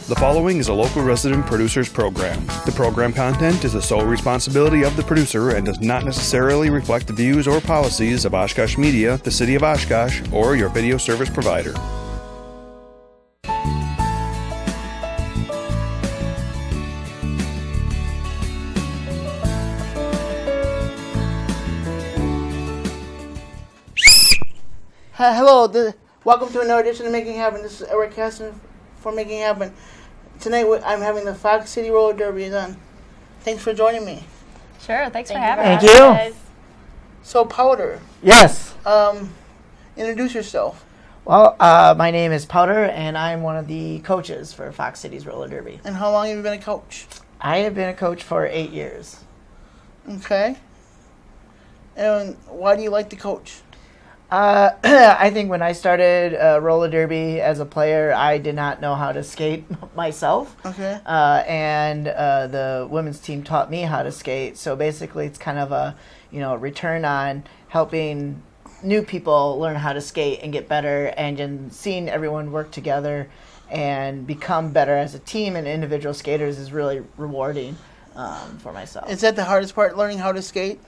The following is a local resident producer's program. The program content is the sole responsibility of the producer and does not necessarily reflect the views or policies of Oshkosh Media, the City of Oshkosh, or your video service provider. Hello, welcome to another edition of Making Happen. This is Eric Casson for Making Happen. Tonight I'm having the Fox City Roller Derby on. Thanks for joining me. Sure, thanks for having us. Thank you. So, Powder. Yes. Introduce yourself. Well, my name is Powder, and I'm one of the coaches for Fox City's Roller Derby. And how long have you been a coach? I have been a coach for 8 years. Okay. And why do you like to coach? I think when I started roller derby as a player, I did not know how to skate myself. Okay. And the women's team taught me how to skate. So basically, it's kind of a return on helping new people learn how to skate and get better, and then seeing everyone work together and become better as a team and individual skaters is really rewarding for myself. Is that the hardest part, learning how to skate?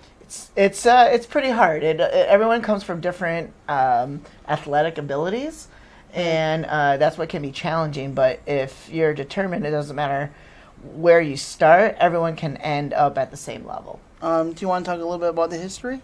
It's pretty hard. Everyone comes from different athletic abilities, and that's what can be challenging. But if you're determined, it doesn't matter where you start. Everyone can end up at the same level. Do you want to talk a little bit about the history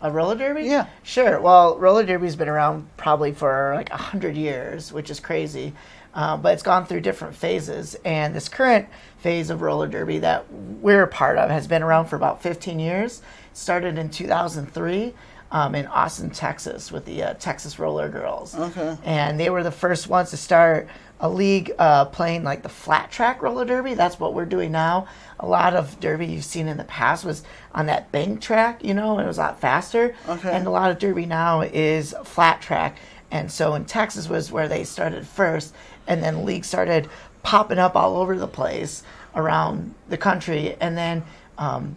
of roller derby? Yeah, sure. Well, roller derby's been around probably for like 100 years, which is crazy. But it's gone through different phases, and this current phase of roller derby that we're a part of has been around for about 15 years. It started in 2003 in Austin, Texas, with the Texas Roller Girls. Okay. And they were the first ones to start a league playing like the flat track roller derby. That's what we're doing now. A lot of derby you've seen in the past was on that bank track, and it was a lot faster. Okay. And a lot of derby now is flat track. And so in Texas was where they started first, and then leagues started popping up all over the place around the country. And then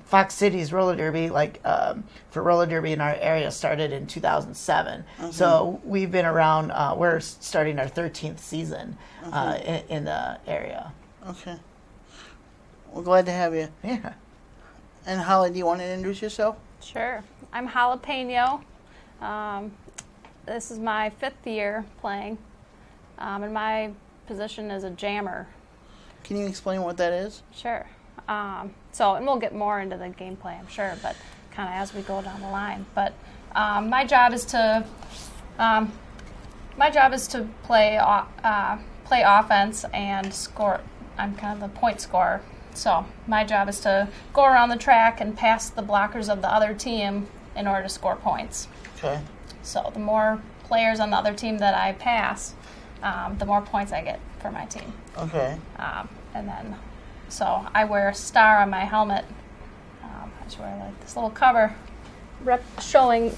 Fox City's roller derby, for roller derby in our area, started in 2007. Okay. So we've been around, we're starting our 13th season in the area. Okay. We're glad to have you. Yeah. And Holly, do you want to introduce yourself? Sure. I'm Jalapeno. This is my 5th year playing, and my position is a jammer. Can you explain what that is? Sure. And we'll get more into the gameplay, I'm sure, but kind of as we go down the line. But my job is to play offense and score. I'm kind of the point scorer, so my job is to go around the track and pass the blockers of the other team in order to score points. Okay. So the more players on the other team that I pass, the more points I get for my team. Okay. So I wear a star on my helmet. I just wear like this little cover showing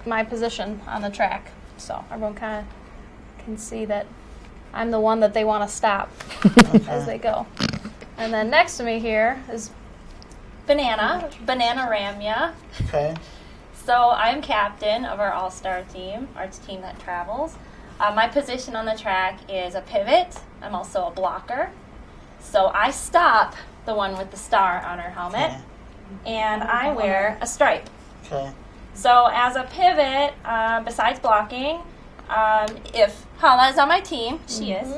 my position on the track. So everyone kind of can see that I'm the one that they want to stop as they go. And then next to me here is Banana Ramya. Okay. So I'm captain of our all-star team, our team that travels. My position on the track is a pivot. I'm also a blocker. So I stop the one with the star on her helmet, and I wear a stripe. Okay. So as a pivot, besides blocking, if Holla is on my team, she is,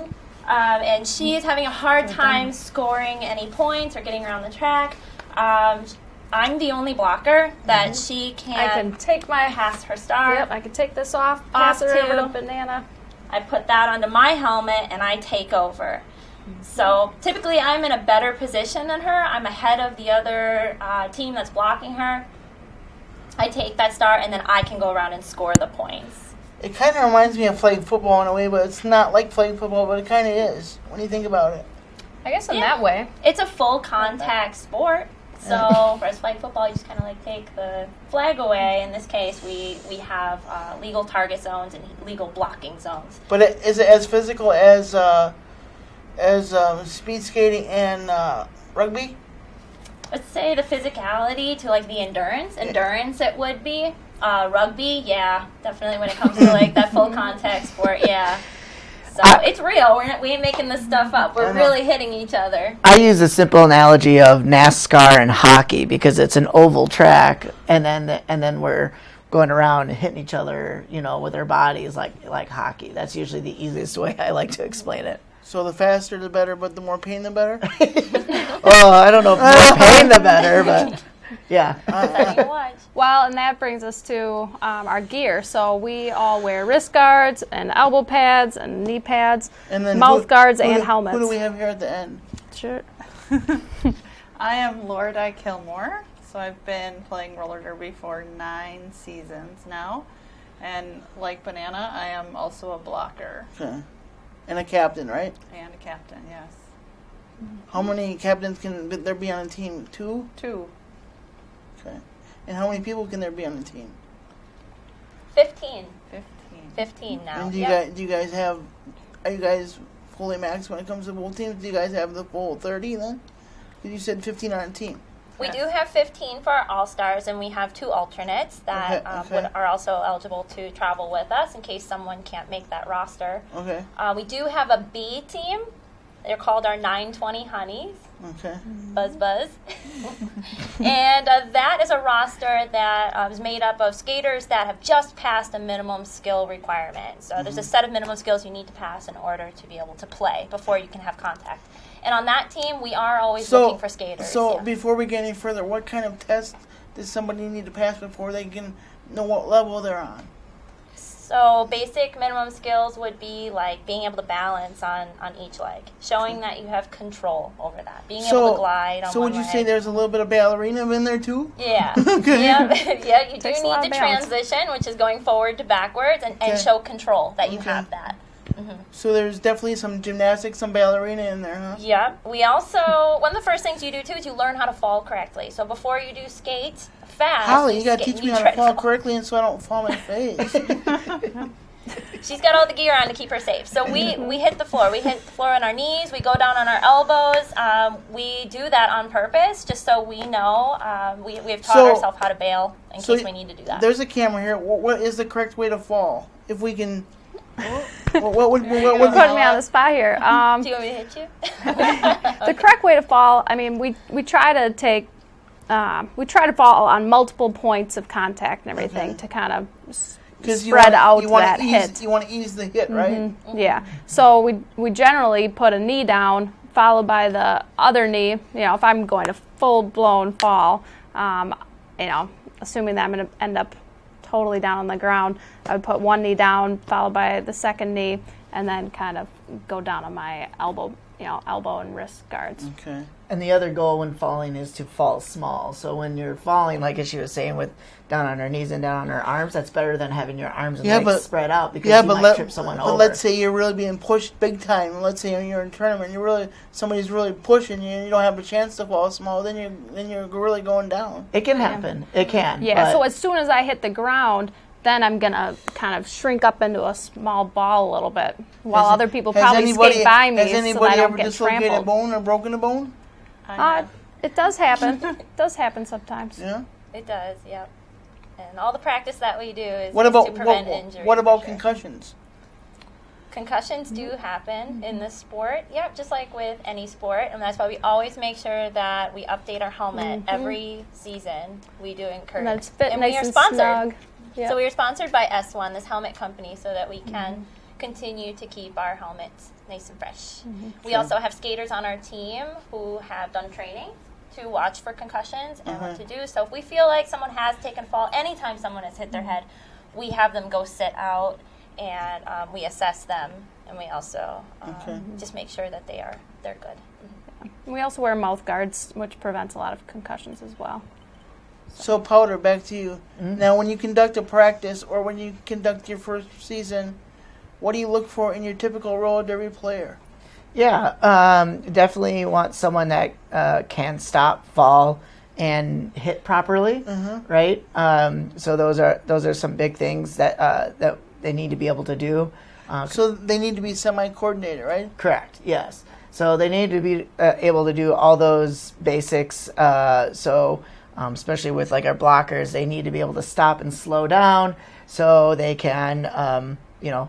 and she is having a hard time scoring any points or getting around the track, I'm the only blocker that she can. I can take pass her star. Yep, I can take this off, pass it over to Banana. I put that onto my helmet, and I take over. So typically I'm in a better position than her. I'm ahead of the other team that's blocking her. I take that star, and then I can go around and score the points. It kind of reminds me of flag football in a way, but it's not like flag football, but it kind of is when you think about it. I guess in that way. It's a full contact sport. So whereas flag football, you just kind of take the flag away. In this case, we have legal target zones and legal blocking zones. But is it as physical as speed skating and rugby? Let's say the physicality to the endurance. Endurance it would be. Rugby, yeah, definitely when it comes to that full contact sport, yeah. So it's real. We ain't making this stuff up. We're really hitting each other. I use a simple analogy of NASCAR and hockey because it's an oval track, and then we're going around and hitting each other, with our bodies like hockey. That's usually the easiest way I like to explain it. So the faster the better, but the more pain the better? Oh, I don't know if more pain the better, but yeah. Well, and that brings us to our gear. So we all wear wrist guards and elbow pads and knee pads, And then mouth guards and helmets. Who do we have here at the end? Sure. I am Lordei Kilmore, so I've been playing roller derby for 9 seasons now. And like Banana, I am also a blocker Okay. And a captain, right? and a captain, yes. How many captains can there be on a team? 2? 2. Okay. And how many people can there be on a team? 15. 15. 15 now. And Yep. do you guys have? Are you guys fully maxed when it comes to both teams? Do you guys have the full 30 then? 'Cause you said 15 on a team. We do have 15 for our All-Stars, and we have 2 alternates that Okay. are also eligible to travel with us in case someone can't make that roster. Okay. We do have a B team. They're called our 920 Honeys. Okay. Buzz Buzz. And that is a roster that is made up of skaters that have just passed a minimum skill requirement. So there's a set of minimum skills you need to pass in order to be able to play before you can have contact. And on that team, we are always looking for skaters. So yeah. before we get any further, what kind of test does somebody need to pass before they can know what level they're on? So basic minimum skills would be like being able to balance on each leg, showing that you have control over that, being able to glide on So one would you leg. say there's a little bit of ballerina in there too? Yeah. Okay. Yeah, yeah, you do Takes a need lot to of balance. transition, which is going forward to backwards, and Okay. show control that you Okay. have that. So there's definitely some gymnastics, some ballerina in there, huh? Yeah. We also, one of the first things you do too is you learn how to fall correctly. So before you do skate fast, Holly, you gotta skate- teach me you how try to fall correctly and so I don't fall on my face. She's got all the gear on to keep her safe. So we hit the floor. We hit the floor on our knees. We go down on our elbows. We do that on purpose, just so we know. We have taught ourselves how to bail in case we need to do that. There's a camera here. What is the correct way to fall? If we can... what would You're putting me on the spot here. Do you want me to hit you? The correct way to fall, I mean, we try to take, we try to fall on multiple points of contact and everything to kind of spread out that hit. You want to ease the hit, right? Yeah. So we generally put a knee down, followed by the other knee. If I'm going to full blown fall, assuming that I'm going to end up totally down on the ground, I would put one knee down, followed by the second knee, and then kind of go down on my elbow and wrist guards. Okay. And the other goal when falling is to fall small. So when you're falling, like she was saying, with down on her knees and down on her arms, that's better than having your arms and legs spread out because you might trip someone over. But let's say you're really being pushed big time. Let's say you're in a tournament, somebody's really pushing you, and you don't have a chance to fall small. Then you're really going down. It can happen. It can. Yeah. So as soon as I hit the ground, then I'm gonna kind of shrink up into a small ball a little bit, while other people probably skate by me, Has so anybody that I don't ever get dislocated a trampled. bone or broken a bone? It does happen. It does happen sometimes. Yeah. It does, yep. And all the practice that we do is What about to prevent injury. what about for sure. concussions? Concussions do happen in this sport, yep, just like with any sport, and that's why we always make sure that we update our helmet every season. We do encourage, And that's fit and nice we are and sponsored. snug. Yep. So we are sponsored by S1, this helmet company, so that we can continue to keep our helmets nice and fresh. We also have skaters on our team who have done training to watch for concussions and what to do. So if we feel like someone has taken fall, anytime someone has hit their head, we have them go sit out and we assess them, and we also just make sure that they're good. We also wear mouth guards, which prevents a lot of concussions as well. So Powder, back to you. Now, when you conduct a practice or when you conduct your first season, what do you look for in your typical roller derby player? Yeah, definitely want someone that can stop, fall, and hit properly, right? So those are some big things that they need to be able to do. So they need to be semi-coordinated, right? Correct. Yes. So they need to be able to do all those basics. Especially with like our blockers, they need to be able to stop and slow down. so they can,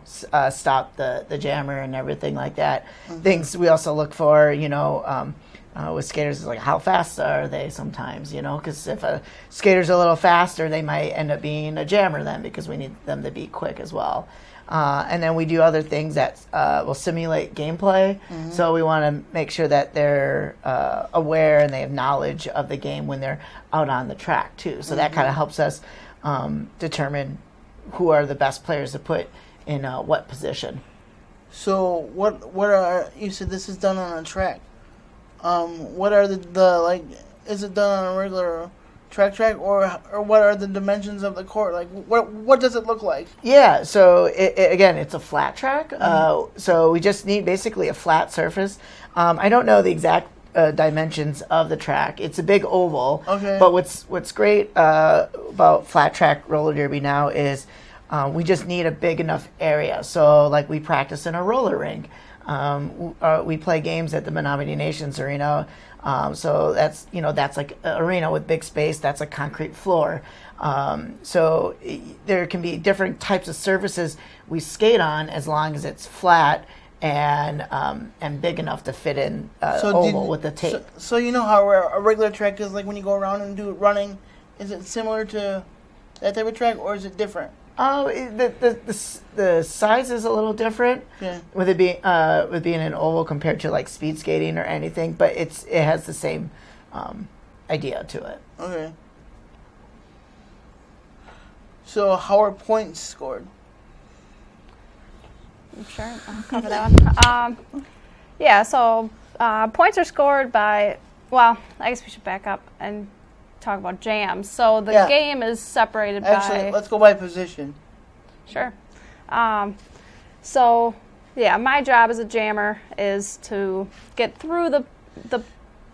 stop the jammer and everything like that. Things we also look for, with skaters is like how fast are they sometimes, because if a skater's a little faster, they might end up being a jammer then because we need them to be quick as well. And then we do other things that will simulate gameplay. So we want to make sure that they're aware and they have knowledge of the game when they're out on the track too. So that kind of helps us determine who are the best players to put in what position. So what are, you said this is done on a track. What are the is it done on a regular track or what are the dimensions of the court? Like what does it look like? Yeah, so again, it's a flat track. So we just need basically a flat surface. I don't know the exact dimensions of the track. It's a big oval. Okay. But what's great about flat track roller derby now is we just need a big enough area. So like we practice in a roller rink. We play games at the Menominee Nations Arena. So that's like an arena with big space. That's a concrete floor. So there can be different types of surfaces we skate on as long as it's flat and big enough to fit in oval with the tape. So you know how a regular track is, like when you go around and do running, is it similar to that type of track or is it different? The size is a little different with it being an oval compared to like speed skating or anything, but it has the same idea to it. Okay. So how are points scored? Sure, I'll cover that one. So points are scored by, well, I guess we should back up and talk about jams. So the game is separated by... Actually, let's go by position. Sure. My job as a jammer is to get through the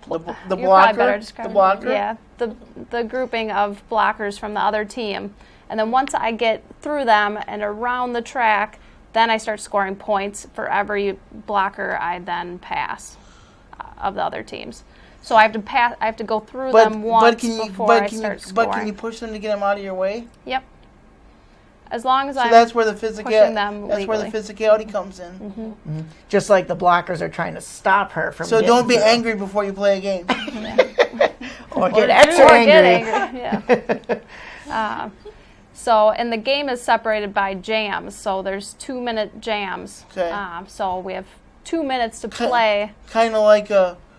blocker? The blocker? Yeah, the grouping of blockers from the other team. And then once I get through them and around the track, then I start scoring points for every blocker I then pass of the other teams. So I have to go through them once before I start scoring. But can you push them to get them out of your way? Yep. As long as I'm that's where pushing them legally. That's where the physicality comes in. Mm-hmm. Just like the blockers are trying to stop her from. So don't be angry before you play a game. or get extra angry. Yeah. And the game is separated by jams. So there's 2-minute jams. Okay. So we have 2 minutes to play. Kind of like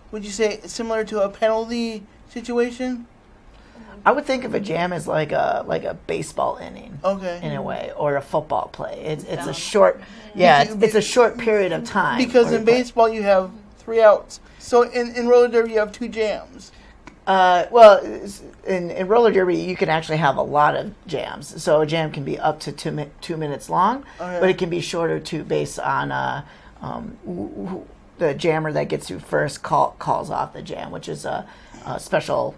would you say similar to a penalty situation? I would think of a jam as like a baseball inning, in a way, or a football play. It's a short, it's a short period of time. Because in baseball you have 3 outs. So in roller derby you have 2 jams. In roller derby you can actually have a lot of jams. So a jam can be up to 2 minutes long, but it can be shorter too, based on the jammer that gets through first calls off the jam, which is a special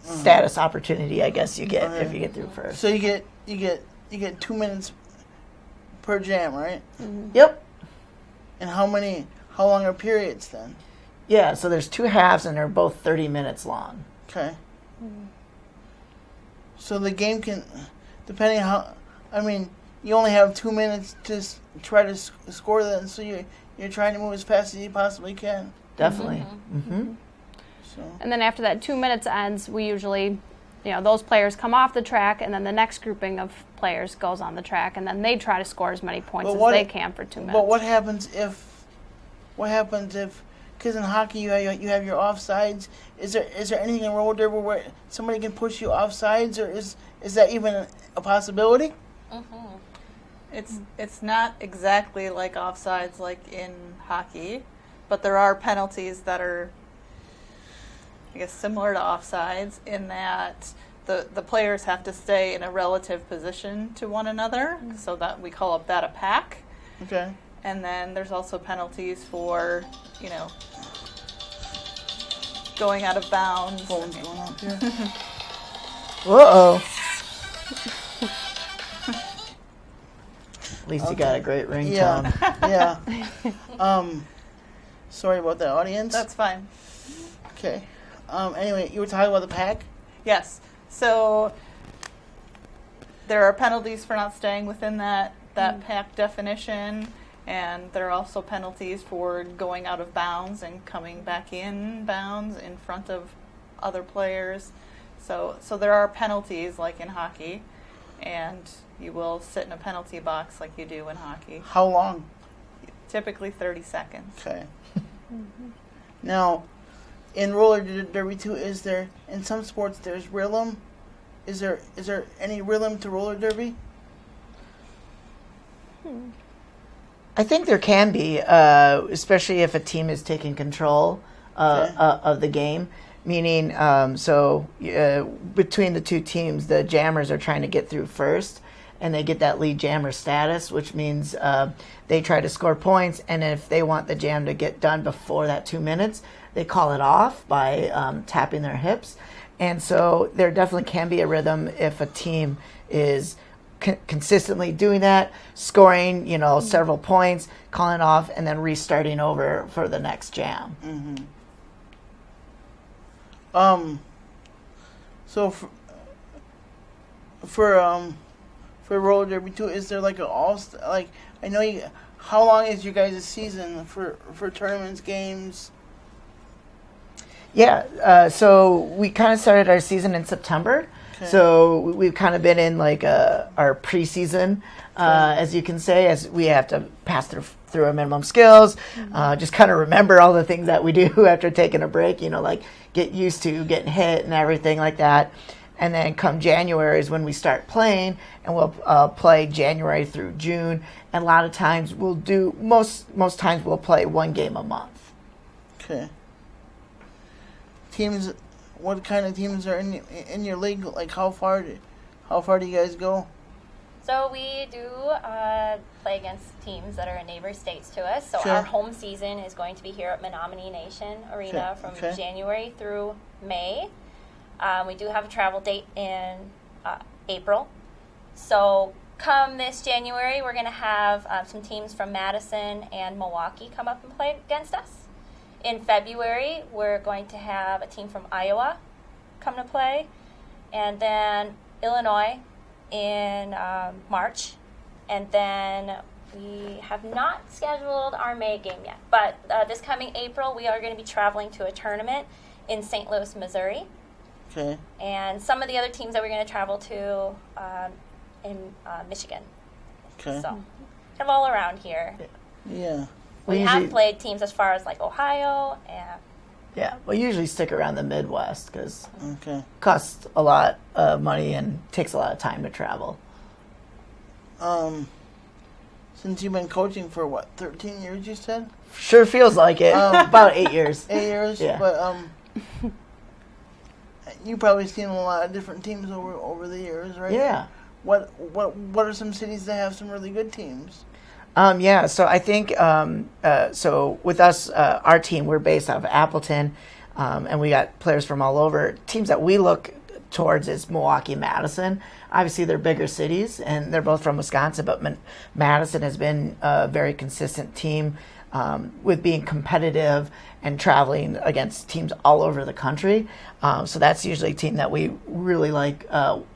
status opportunity, I guess you get if you get through first. So you get 2 minutes per jam, right? Mm-hmm. Yep. And how long are periods then? Yeah, so there's 2 halves and they're both 30 minutes long. Okay. So the game can, depending on you only have 2 minutes to try to score that, so you're trying to move as fast as you possibly can. Definitely. Mm-hmm. So. And then after that 2 minutes ends, we usually, those players come off the track, and then the next grouping of players goes on the track, and then they try to score as many points as they can for 2 minutes. But what happens if, because in hockey you have your offsides, is there anything in roller derby where somebody can push you offsides, or is that even a possibility? Mm-hmm. It's not exactly like offsides like in hockey, but there are penalties that are, I guess, similar to offsides in that the players have to stay in a relative position to one another, so that we call that a pack. Okay. And then there's also penalties for, going out of bounds. Phone's going up here. Uh-oh. At least you got a great ringtone. Yeah. Sorry about that, audience. That's fine. Okay. Anyway, you were talking about the pack? Yes. So there are penalties for not staying within that pack definition, and there are also penalties for going out of bounds and coming back in bounds in front of other players. So there are penalties like in hockey, and you will sit in a penalty box like you do in hockey. How long? Typically 30 seconds. Okay. Now, in roller derby too, is there, in some sports there's rhythm? Is there any rhythm to roller derby? I think there can be, especially if a team is taking control of the game. Meaning, between the two teams, the jammers are trying to get through first, and they get that lead jammer status, which means they try to score points, and if they want the jam to get done before that 2 minutes, they call it off by tapping their hips. And so there definitely can be a rhythm if a team is consistently doing that, scoring, several points, calling off, and then restarting over for the next jam. So for roller derby too, is there like I know you? How long is your guys' season for tournaments, games? Yeah, so we kind of started our season in September. Okay. So we've kind of been in like our preseason, as you can say, as we have to pass through our minimum skills, just kind of remember all the things that we do after taking a break, like get used to getting hit and everything like that. And then come January is when we start playing, and we'll play January through June. And a lot of times we'll do, most times we'll play one game a month. Okay. Teams, what kind of teams are in your league? Like how far do you guys go? So we do play against teams that are in neighbor states to us. So Sure. our home season is going to be here at Menominee Nation Arena from Okay. January through May. We do have a travel date in April. So come this January, we're going to have some teams from Madison and Milwaukee come up and play against us. In February, we're going to have a team from Iowa come to play. And then Illinois in March. And then we have not scheduled our May game yet. But this coming April, we are going to be traveling to a tournament in St. Louis, Missouri. Okay. And some of the other teams that we're going to travel to in Michigan. Okay. So, kind of all around here. Yeah. We have played teams as far as like Ohio and... Yeah, we usually stick around the Midwest because Okay. it costs a lot of money and takes a lot of time to travel. Since you've been coaching for 13 years, you said? Sure feels like it. About 8 years. 8 years. Yeah. But you probably seen a lot of different teams over the years, right? Yeah. What are some cities that have some really good teams? Yeah, so I think, so with us, our team, we're based out of Appleton, and we got players from all over. Teams that we look towards is Milwaukee, Madison. Obviously, they're bigger cities, and they're both from Wisconsin, but Madison has been a very consistent team with being competitive and traveling against teams all over the country. So that's usually a team that we really like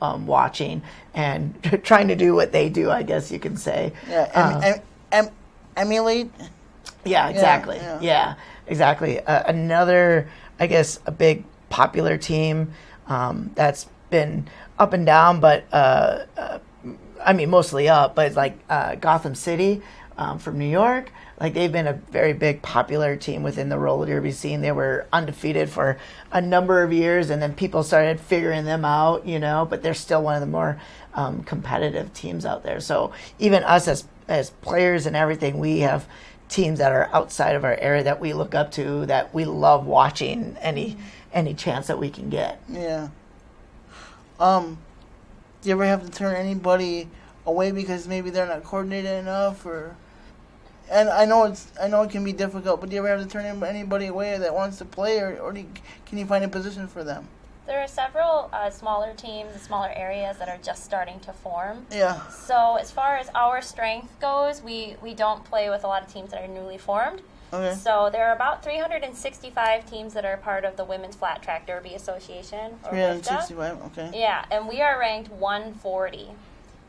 watching and trying to do what they do, I guess you can say. Yeah, emulate. Yeah, exactly. Yeah, exactly. Another, I guess, a big popular team that's been up and down, but I mean, mostly up, but it's like Gotham City from New York. Like, they've been a very big popular team within the roller derby scene. They were undefeated for a number of years, and then people started figuring them out, but they're still one of the more competitive teams out there. So even us as players and everything, we have teams that are outside of our area that we look up to, that we love watching any chance that we can get. Yeah. Do you ever have to turn anybody away because maybe they're not coordinated enough, or? And I know it can be difficult, but do you ever have to turn anybody away that wants to play, or can you find a position for them? There are several smaller teams and smaller areas that are just starting to form. Yeah. So as far as our strength goes, we don't play with a lot of teams that are newly formed. Okay. So there are about 365 teams that are part of the Women's Flat Track Derby Association, or WFDA. 365, okay. Yeah, and we are ranked 140.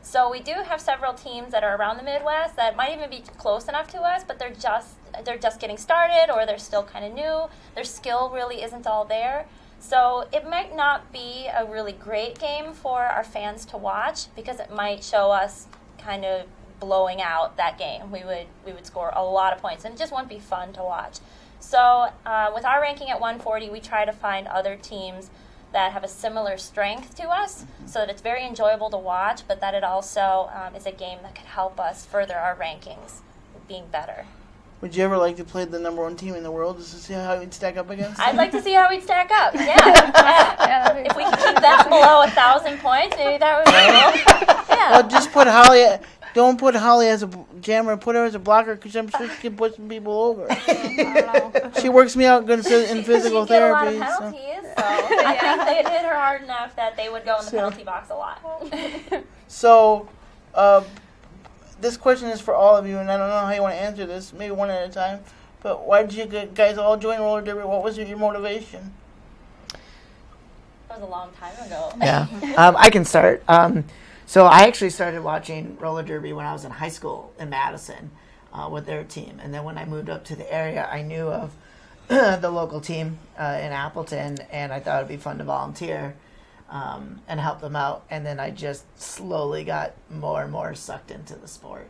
So we do have several teams that are around the Midwest that might even be close enough to us, but they're just getting started, or they're still kind of new. Their skill really isn't all there. So it might not be a really great game for our fans to watch, because it might show us kind of blowing out that game. We would score a lot of points, and it just wouldn't be fun to watch. So with our ranking at 140, we try to find other teams that have a similar strength to us, so that it's very enjoyable to watch, but that it also is a game that could help us further our rankings, being better. Would you ever like to play the number 1 team in the world just to see how you'd stack up against them? I'd like to see how we'd stack up. Yeah. If we could keep that below 1,000 points, maybe that would be cool. Yeah. Well, just put Holly. Don't put Holly as a jammer. Put her as a blocker, because I'm sure she can put some people over. I don't know. She works me out good in physical She'd get a lot therapy. of penalties, so I think they'd hit her hard enough that they would go in the penalty box a lot. So, this question is for all of you, and I don't know how you want to answer this. Maybe one at a time. But why did you guys all join roller derby? What was your motivation? That was a long time ago. Yeah, I can start. So I actually started watching roller derby when I was in high school in Madison with their team. And then when I moved up to the area, I knew of the local team in Appleton, and I thought it'd be fun to volunteer and help them out. And then I just slowly got more and more sucked into the sport.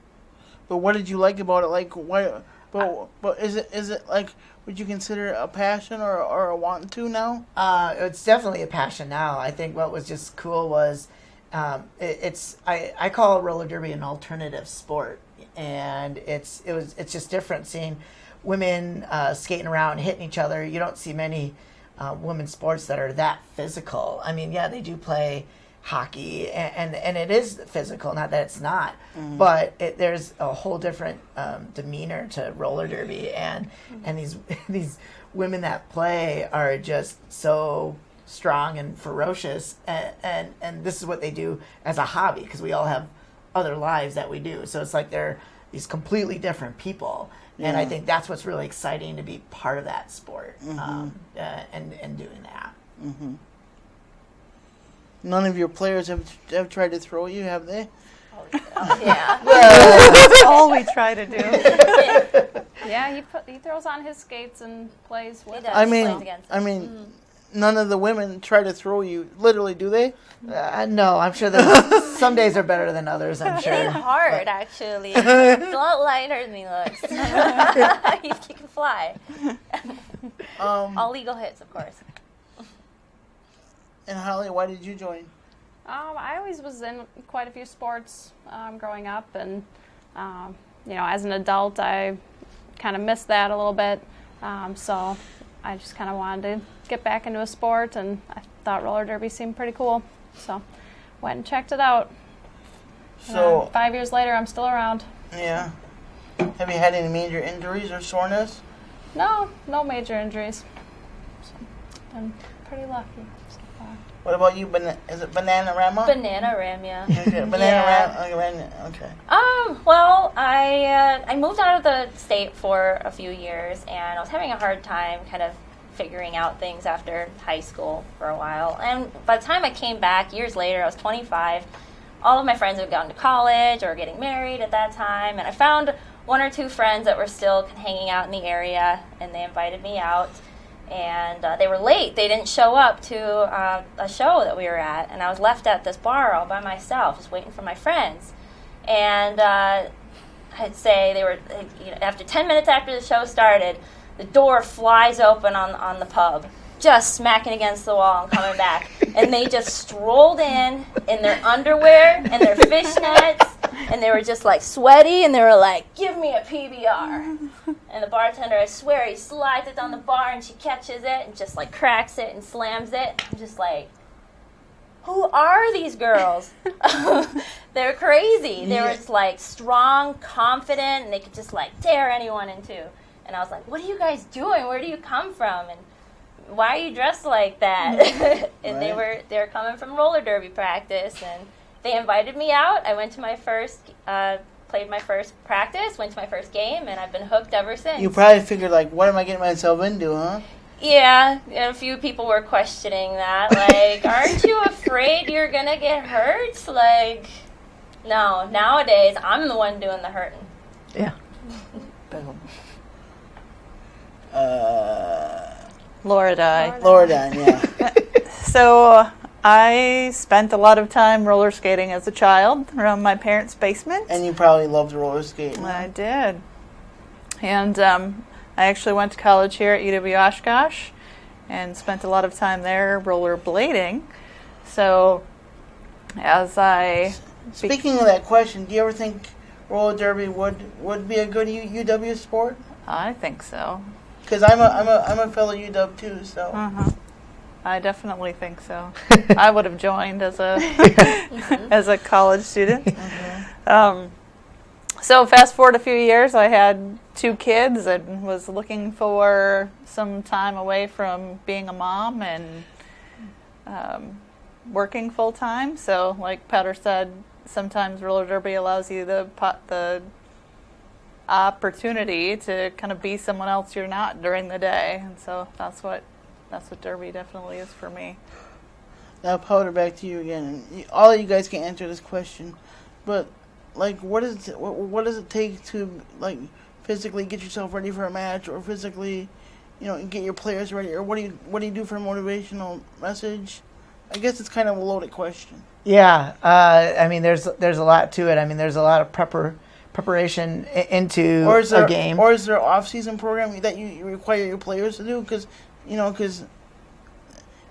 But what did you like about it? Like, why? But is it like, would you consider it a passion or a want to now? It's definitely a passion now. I think what was just cool was I call roller derby an alternative sport, and it's just different seeing women skating around, hitting each other. You don't see many women's sports that are that physical. I mean, yeah, they do play hockey, and it is physical, not that it's not, but there's a whole different demeanor to roller derby, and these women that play are just so strong and ferocious, and this is what they do as a hobby, because we all have other lives that we do, so it's like they're these completely different people. And I think that's what's really exciting, to be part of that sport, and doing that. None of your players have tried to throw you, have they? Yeah. That's all we try to do. Yeah, he throws on his skates and plays with He does. us. I mean, none of the women try to throw you, literally, do they? No, I'm sure that some days are better than others, I'm sure. He's hard, actually. He's a lot lighter than he looks. He can fly. All legal hits, of course. And Holly, why did you join? I always was in quite a few sports growing up, and as an adult, I kind of missed that a little bit. So I just kind of wanted to get back into a sport, and I thought roller derby seemed pretty cool. So went and checked it out. So 5 years later, I'm still around. yeah. Have you had any major injuries or soreness? No major injuries. So I'm pretty lucky so far. What about you? Is it banana rama? Banana ramya. Okay, banana rama. Okay. Well, I moved out of the state for a few years, and I was having a hard time kind of figuring out things after high school for a while. And by the time I came back years later, I was 25. All of my friends had gone to college or getting married at that time, and I found one or two friends that were still hanging out in the area, and they invited me out. And they were late. They didn't show up to a show that we were at, and I was left at this bar all by myself, just waiting for my friends. And I'd say they were, after 10 minutes after the show started, the door flies open on the pub, just smacking against the wall and coming back. And they just strolled in their underwear and their fishnets, and they were just like sweaty, and they were like, "Give me a PBR." And the bartender, I swear, he slides it down the bar, and she catches it and just like cracks it and slams it. I'm just like, who are these girls? They're crazy. They were just like strong, confident, and they could just like tear anyone in two. And I was like, what are you guys doing? Where do you come from? And why are you dressed like that? And Right. they were coming from roller derby practice, and they invited me out. I went to my first, played my first practice, went to my first game, and I've been hooked ever since. You probably figured, like, what am I getting myself into, huh? Yeah, and a few people were questioning that. Like, aren't you afraid you're gonna get hurt? Like, No, nowadays I'm the one doing the hurting. Yeah. Lordei. Lordei, yeah. So I spent a lot of time roller skating as a child around my parents' basement. And you probably loved roller skating. I did. And I actually went to college here at UW Oshkosh and spent a lot of time there rollerblading. So as I... Speaking of that question, do you ever think roller derby would be a good UW sport? I think so. Because I'm a fellow UW too, so. I definitely think so. I would have joined as a as a college student. So fast forward a few years, I had 2 kids and was looking for some time away from being a mom and working full time. So, like Petter said, sometimes roller derby allows you the opportunity to kind of be someone else you're not during the day, and so that's what derby definitely is for me. Now, Powder, back to you again. All of you guys can answer this question, but like, what does it take to like physically get yourself ready for a match, or physically, get your players ready, or what do you do for a motivational message? I guess it's kind of a loaded question. Yeah, I mean, there's a lot to it. I mean, there's a lot of preparation into a game. Or is there an off-season program that you require your players to do? Because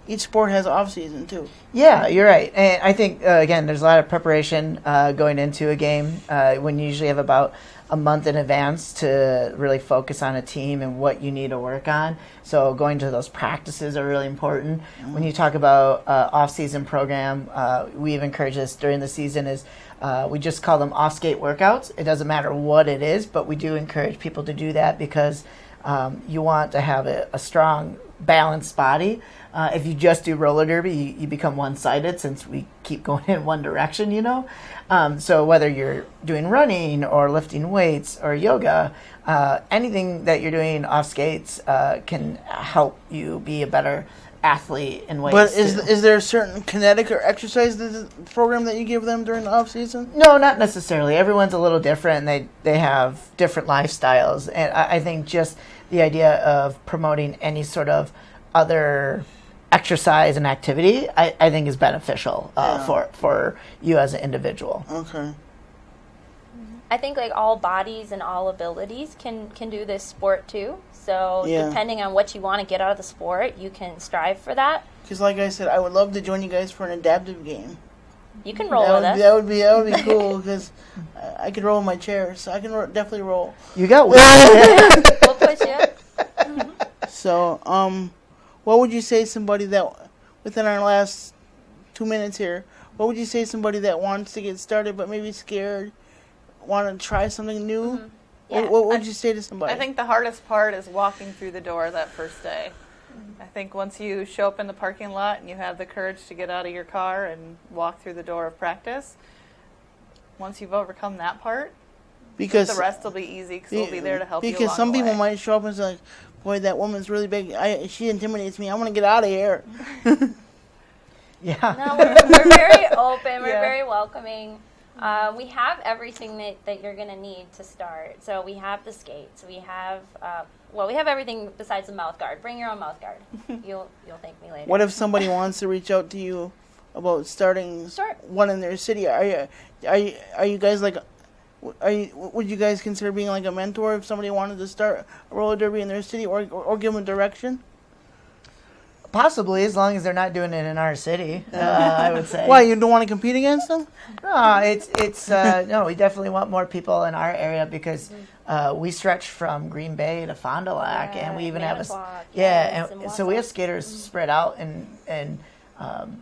each sport has off-season too. Yeah, you're right. And I think, again, there's a lot of preparation going into a game when you usually have about a month in advance to really focus on a team and what you need to work on. So going to those practices are really important. When you talk about off-season program, we've encouraged this during the season is we just call them off-skate workouts. It doesn't matter what it is, but we do encourage people to do that because you want to have a strong, balanced body. If you just do roller derby, you become one-sided since we keep going in one direction, So whether you're doing running or lifting weights or yoga, anything that you're doing off skates can help you be a better athlete in weights. But is there a certain kinetic or exercise program that you give them during the off season? No, not necessarily. Everyone's a little different, and they have different lifestyles. And I think just the idea of promoting any sort of other exercise and activity, I think is beneficial for you as an individual. Okay. I think like all bodies and all abilities can do this sport too. So depending on what you want to get out of the sport, you can strive for that. Because like I said, I would love to join you guys for an adaptive game. You can roll with us. That would be cool because I could roll in my chair, so I can definitely roll. You got one. We'll push you. So, what would you say somebody that, within our last 2 minutes here, what would you say somebody that wants to get started but maybe scared, want to try something new? Mm-hmm. Yeah. What would you say to somebody? I think the hardest part is walking through the door that first day. I think once you show up in the parking lot and you have the courage to get out of your car and walk through the door of practice, once you've overcome that part, because the rest will be easy because we'll be there to help you along Because some the people way. might show up and say, boy, that woman's really big. She intimidates me. I want to get out of here. Yeah. No, we're very open. We're Yeah. very welcoming. We have everything that you're going to need to start. So we have the skates. We have we have everything besides the mouth guard. Bring your own mouth guard. You'll thank me later. What if somebody wants to reach out to you about starting one in their city? Are you guys like? Would you guys consider being like a mentor if somebody wanted to start a roller derby in their city, or give them direction? Possibly, as long as they're not doing it in our city, I would say. Why, you don't want to compete against them? No, it's no. We definitely want more people in our area because we stretch from Green Bay to Fond du Lac, and we even have and so we have skaters spread out in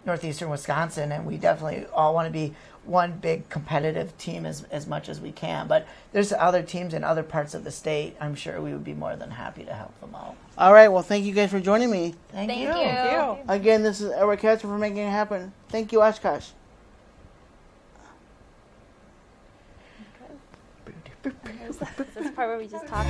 northeastern Wisconsin, and we definitely all want to be one big competitive team as much as we can. But there's other teams in other parts of the state. I'm sure we would be more than happy to help them out. All right. Well, thank you guys for joining me. Thank you. Thank you. Again, this is Eric Katzer for making it happen. Thank you, Oshkosh. Is this the part where we just talk?